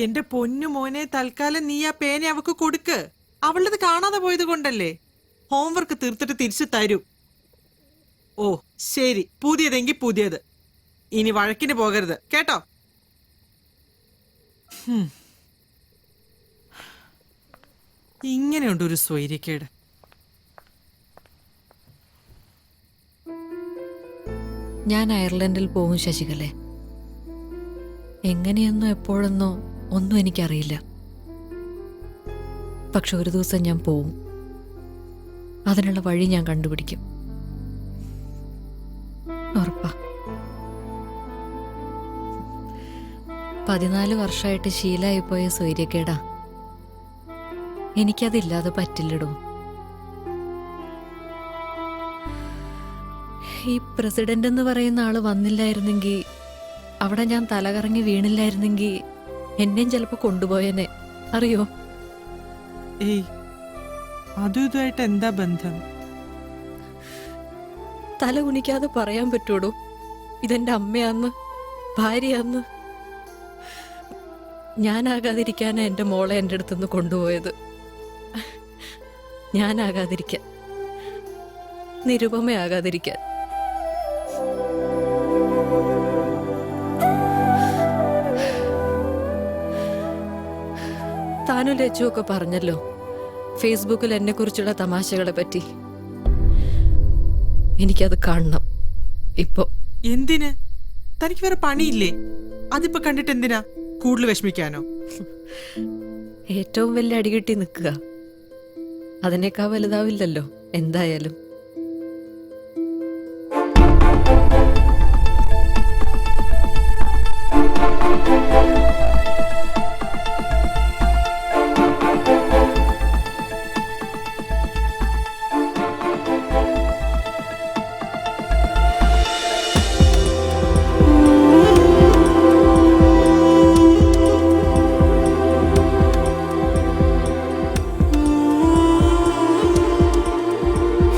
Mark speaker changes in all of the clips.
Speaker 1: എന്റെ പൊന്നു മോനെ, തൽക്കാലം നീ ആ പേന അവക്ക് കൊടുക്ക്. അവളത് കാണാതെ പോയത് കൊണ്ടല്ലേ. ഹോംവർക്ക് തീർത്തിട്ട് തിരിച്ചു തരൂ. ഓ ശരി, പുതിയതെങ്കിൽ പുതിയത്. ഇനി വഴക്കിന് പോകരുത് കേട്ടോ. ഇങ്ങനെയുണ്ട് ഒരു സ്വൈര്യക്കേട്.
Speaker 2: ഞാൻ അയർലൻഡിൽ പോകും ശശികലേ. എങ്ങനെയെന്നോ എപ്പോഴെന്നോ ഒന്നും എനിക്കറിയില്ല. പക്ഷെ ഒരു ദിവസം ഞാൻ പോവും. അതിനുള്ള വഴി ഞാൻ കണ്ടുപിടിക്കും. ഉറപ്പാ. 14 വർഷമായിട്ട് ശീലമായിപ്പോയ സ്വൈര്യക്കേടാ. എനിക്കതില്ലാതെ പറ്റില്ലടോ. ഈ പ്രസിഡന്റ് എന്ന് പറയുന്ന ആള് വന്നില്ലായിരുന്നെങ്കിൽ, അവിടെ ഞാൻ തലകറങ്ങി വീണില്ലായിരുന്നെങ്കിൽ എന്നെയും ചിലപ്പോ കൊണ്ടുപോയെന്നെ. അറിയോ?
Speaker 1: ഏയ്, അതും ഇതുമായിട്ട് എന്താ ബന്ധം?
Speaker 2: തല കുനിക്കാതെ പറയാൻ പറ്റൂടോ, ഇതെന്റെ അമ്മയാന്ന്, ഭാര്യയാന്ന്. ഞാനാകാതിരിക്കാനാ എന്റെ മോളെ എൻ്റെ അടുത്തുനിന്ന് കൊണ്ടുപോയത്. ഞാനാകാതിരിക്കാൻ, നിരുപമയാകാതിരിക്കാൻ. താനും ലച്ചുവൊക്കെ പറഞ്ഞല്ലോ ഫേസ്ബുക്കിൽ എന്നെ കുറിച്ചുള്ള തമാശകളെ പറ്റി. എനിക്കത് കാണണം ഇപ്പൊ.
Speaker 1: എന്തിന്? തനിക്ക് വേറെ പണിയില്ലേ? അതിപ്പോ കണ്ടിട്ട് എന്തിനാ കൂടുതൽ വിഷമിക്കാനോ?
Speaker 2: ഏറ്റവും വലിയ അടികെട്ടി നിൽക്കുക, അതിനേക്കാൾ വലുതാവില്ലല്ലോ എന്തായാലും.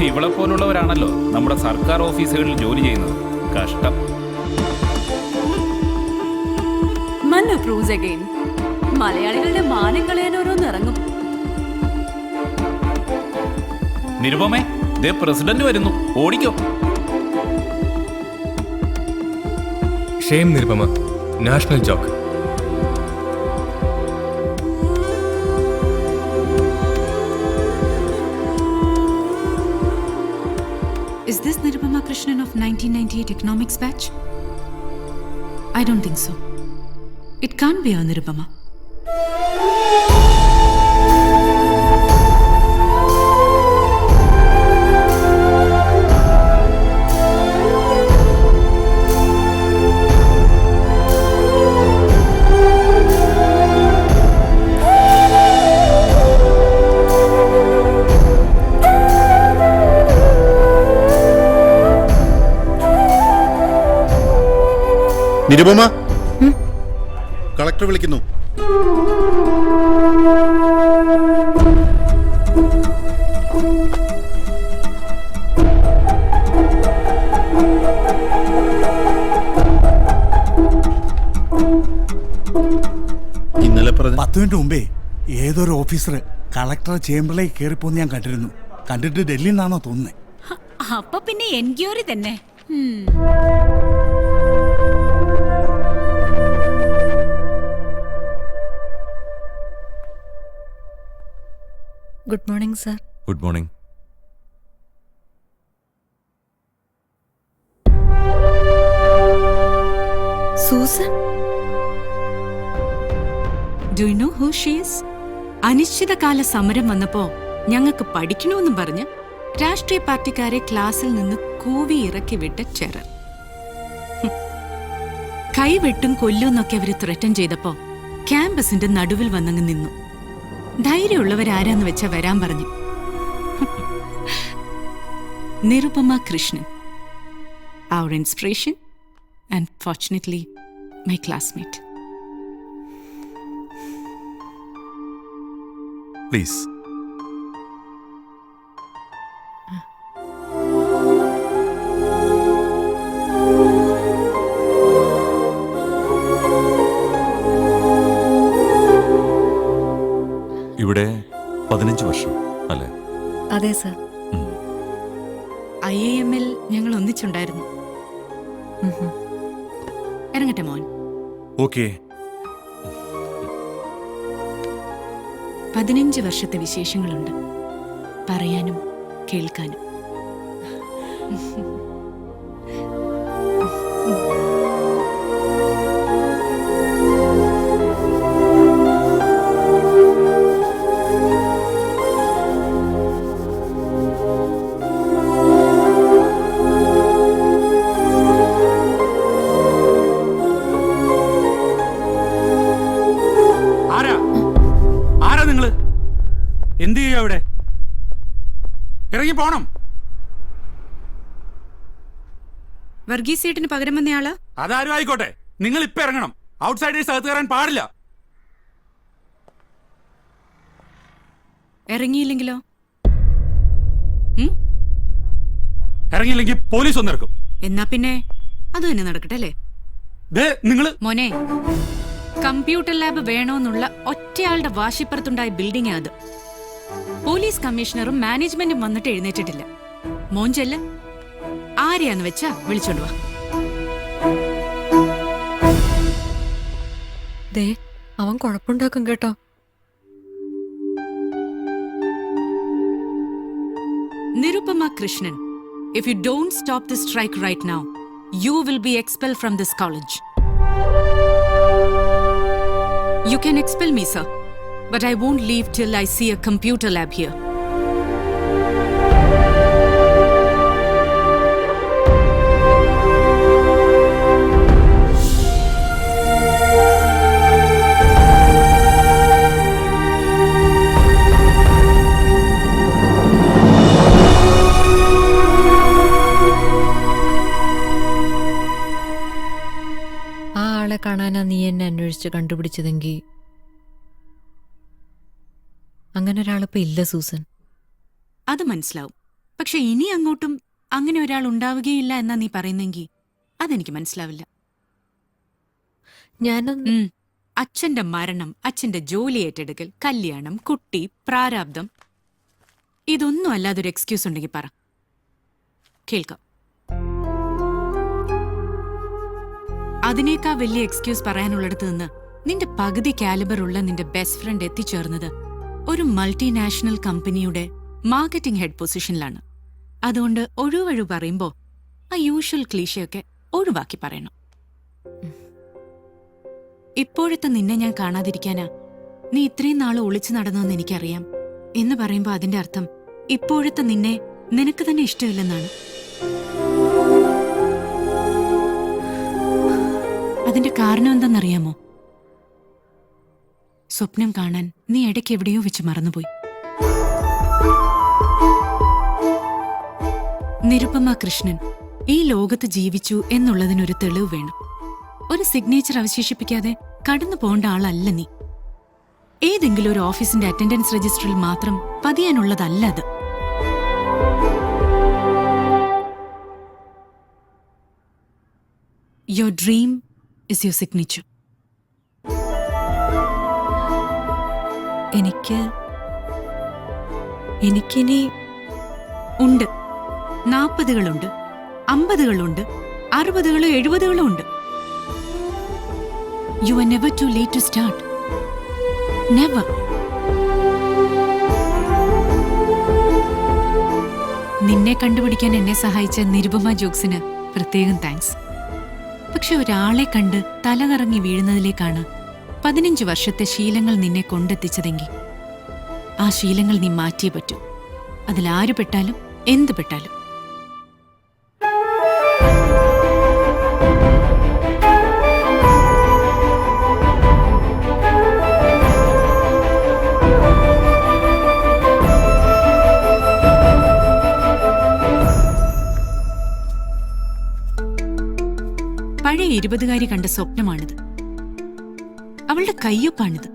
Speaker 3: ഇവളെ പോലുള്ളവരാണല്ലോ നമ്മുടെ സർക്കാർ ഓഫീസുകളിൽ ജോലി ചെയ്യുന്നത്. കഷ്ടം.
Speaker 4: മലയാളികളുടെ മാനം കളയാൻ ഓരോന്നിറങ്ങും.
Speaker 3: നിരുപമേ, ദേ പ്രസിഡന്റ് വരുന്നു, ഓടിക്കോ.
Speaker 5: Shame Nirupama, national joke.
Speaker 6: Is this Nirupama Krishnan of 1998 economics batch? I don't think so. It can't be a Nirupama.
Speaker 7: Nirupama, collector വിളിക്കുന്നു. ഇന്നലെ പറഞ്ഞു
Speaker 8: 10 മിനിറ്റ് മുമ്പേ ഏതൊരു ഓഫീസർ കളക്ടർ ചേംബറിലേക്ക് കയറിപ്പോന്ന് ഞാൻ കണ്ടിരുന്നു. കണ്ടിട്ട് ഡൽഹിയിൽ നിന്നാണോ തോന്നുന്നത്.
Speaker 6: അപ്പൊ പിന്നെ എൻക്വയറി തന്നെ.
Speaker 2: Good morning sir.
Speaker 5: Good morning.
Speaker 6: Susan, do you know who she is? അനിശ്ചിതകാല സമരം വന്നപ്പോ ഞങ്ങൾക്ക് പഠിക്കണമെന്നും പറഞ്ഞ് രാഷ്ട്രീയ പാർട്ടിക്കാരെ ക്ലാസ്സിൽ നിന്ന് കൂവി ഇറക്കി വിട്ട ചെറർ. കൈവെട്ടും കൊല്ലുമെന്നൊക്കെ അവര് ത്രെറ്റൻ ചെയ്തപ്പോ ക്യാമ്പസിന്റെ നടുവിൽ വന്നങ്ങ് നിന്നു. ധൈര്യമുള്ളവരാരാന്ന് വെച്ചാ വരാൻ പറഞ്ഞു. Nirupama Krishnan, our inspiration and fortunately my classmate.
Speaker 5: Please.
Speaker 9: ഇവിടെ 15 വർഷം അല്ലേ?
Speaker 2: അതെ സർ.
Speaker 6: IIM-ൽ ഞങ്ങൾ ഒന്നിച്ചുണ്ടായിരുന്നു. ഇറങ്ങട്ടെ മോൻ.
Speaker 9: ഓക്കേ.
Speaker 6: 15 വർഷത്തെ വിശേഷങ്ങളുണ്ട്, പറയാനും കേൾക്കാനും.
Speaker 3: ആരാ നിങ്ങള്? എന്ത് ചെയ്യും അവിടെ? ഇറങ്ങി പോണം.
Speaker 6: വർഗീസേട്ടിന് പകരം വന്നയാള്?
Speaker 3: അതാരും ആയിക്കോട്ടെ, നിങ്ങൾ ഇപ്പൊ ഇറങ്ങണം. ഔട്ട്സൈഡേഴ്സ് അകത്ത് കയറാൻ പാടില്ല.
Speaker 6: ഇറങ്ങിയില്ലെങ്കിലോ?
Speaker 3: ഇറങ്ങിയില്ലെങ്കിൽ പോലീസ് ഒന്നിറക്കും.
Speaker 6: എന്നാ പിന്നെ അത് തന്നെ നടക്കട്ടെ അല്ലേ?
Speaker 3: നിങ്ങള്
Speaker 6: മോനെ, കമ്പ്യൂട്ടർ ലാബ് വേണോന്നുള്ള ഒറ്റയാളുടെ വാശിപ്പുറത്തുണ്ടായ ബിൽഡിംഗ് അത്. പോലീസ് കമ്മീഷണറും മാനേജ്മെന്റും വന്നിട്ട് എഴുന്നേറ്റിട്ടില്ല. മോൻ ചെല്ല്, ആരെയാന്ന് വെച്ചാ വിളിച്ചോണ്ട് വാ.
Speaker 2: ദേ, അവൻ കുഴപ്പമുണ്ടാക്കും കേട്ടോ.
Speaker 6: Nirupama Krishnan, if you don't stop this strike right now, you will be expelled from this college. You can expel me, sir, but I won't leave till I see a computer lab here.
Speaker 2: കാണാനാ നീ എന്നെ അന്വേഷിച്ച് കണ്ടുപിടിച്ചതെങ്കിൽ അങ്ങനെ ഒരാളിപ്പോ ഇല്ല Susan.
Speaker 6: അത് മനസ്സിലാവും. പക്ഷെ ഇനി അങ്ങോട്ടും അങ്ങനെ ഒരാൾ ഉണ്ടാവുകയില്ല എന്നാ നീ പറയുന്നെങ്കിൽ അതെനിക്ക് മനസ്സിലാവില്ല.
Speaker 2: ഞാനൊന്ന്
Speaker 6: അച്ഛന്റെ മരണം, അച്ഛന്റെ ജോലി ഏറ്റെടുക്കൽ, കല്യാണം, കുട്ടി, പ്രാരാബ്ദം, ഇതൊന്നും അല്ലാതൊരു എക്സ്ക്യൂസ് ഉണ്ടെങ്കിൽ പറ, കേൾക്കാം. അതിനേക്കാൾ വലിയ എക്സ്ക്യൂസ് പറയാനുള്ളിടത്ത് നിന്ന് നിന്റെ പകുതി കാലിബർ ഉള്ള നിന്റെ ബെസ്റ്റ് ഫ്രണ്ട് എത്തിച്ചേർന്നത് ഒരു മൾട്ടിനാഷണൽ കമ്പനിയുടെ മാർക്കറ്റിംഗ് ഹെഡ് പൊസിഷനിലാണ്. അതുകൊണ്ട് ഒഴിവഴു പറയുമ്പോ ആ യൂഷ്വൽ ക്ലീഷയൊക്കെ ഒഴിവാക്കി പറയണം. ഇപ്പോഴത്തെ നിന്നെ ഞാൻ കാണാതിരിക്കാനാ നീ ഇത്രയും നാള് ഒളിച്ചു നടന്നെന്ന് എനിക്കറിയാം എന്ന് പറയുമ്പോ അതിന്റെ അർത്ഥം ഇപ്പോഴത്തെ നിന്നെ നിനക്ക് തന്നെ ഇഷ്ടമില്ലെന്നാണ്. അതിന്റെ കാരണം എന്താണെന്നറിയാമോ? സ്വപ്നം കാണാൻ നീ ഇടയ്ക്ക് എവിടെയോ വെച്ച് മറന്നുപോയി. നിരുപമ കൃഷ്ണൻ ഈ ലോകത്ത് ജീവിച്ചു എന്നുള്ളതിനൊരു തെളിവ് വേണം. ഒരു സിഗ്നേച്ചർ അവശേഷിപ്പിക്കാതെ കടന്നു പോകേണ്ട ആളല്ല നീ. ഏതെങ്കിലും ഒരു ഓഫീസിന്റെ അറ്റൻഡൻസ് രജിസ്റ്ററിൽ മാത്രം പതിയാനുള്ളതല്ല അത്. Your dream is your signature.
Speaker 2: എനിക്കിനി
Speaker 6: ഉണ്ട്. 40കളുണ്ട്, 50കളുണ്ട്, 60കളും 70കളും ഉണ്ട്. You are never too late to start. Never. നിന്നെ കണ്ടുപിടിക്കാൻ എന്നെ സഹായിച്ച നിരുപമ ജോക്സിന് പ്രത്യേകം താങ്ക്സ്. പക്ഷെ ഒരാളെ കണ്ട് തലകറങ്ങി വീഴുന്നതിലേക്കാണ് 15 വർഷത്തെ ശീലങ്ങൾ നിന്നെ കൊണ്ടെത്തിച്ചതെങ്കിൽ ആ ശീലങ്ങൾ നീ മാറ്റിയേ പറ്റൂ. അതിലാരു പെട്ടാലും എന്ത് പെട്ടാലും. പഴയ 20കാരി കണ്ട സ്വപ്നമാണിത്. അവളുടെ കയ്യൊപ്പാണിത്.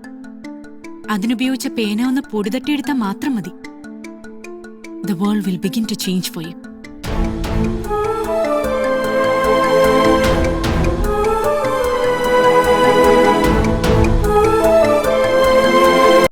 Speaker 6: അതിനുപയോഗിച്ച പേന ഒന്ന് പൊടിതട്ടിയെടുത്താൽ മാത്രം മതി. The world will begin to change for you.